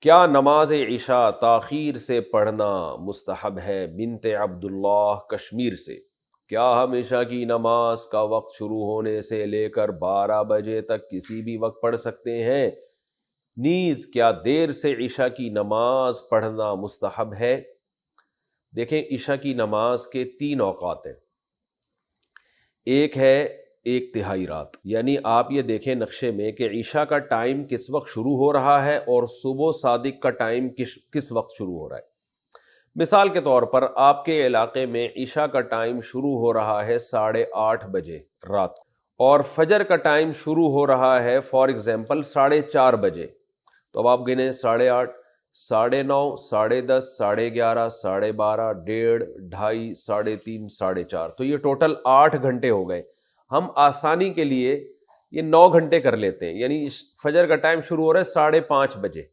क्या नमाज इशा ताखीर से पढ़ना मुस्तहब है? बिनते अब्दुल्लाह कश्मीर से। क्या हम इशा की नमाज का वक्त शुरू होने से लेकर 12 बजे तक किसी भी वक्त पढ़ सकते हैं? नीज क्या देर से इशा की नमाज पढ़ना मुस्तहब है? देखें, इशा की नमाज के 3 औकात हैं। एक है एक तिहाई रात, यानी आप ये देखें नक्शे में कि ईशा का टाइम किस वक्त शुरू हो रहा है और सुबह सादिक का टाइम किस किस वक्त शुरू हो रहा है। मिसाल के तौर पर आपके इलाके में ईशा का टाइम शुरू हो रहा है 8:30 बजे रात को और फजर का टाइम शुरू हो रहा है फॉर एग्जाम्पल 4:30 बजे। तो अब आप गिने 8:30, 9:30, 10:30, 11:30, 12:30, 1:30, 2:30, 3:30, 4:30, तो ये टोटल 8 घंटे हो गए। हम आसानी के लिए ये 9 घंटे कर लेते हैं, यानी फजर का टाइम शुरू हो रहा है 5:30 बजे।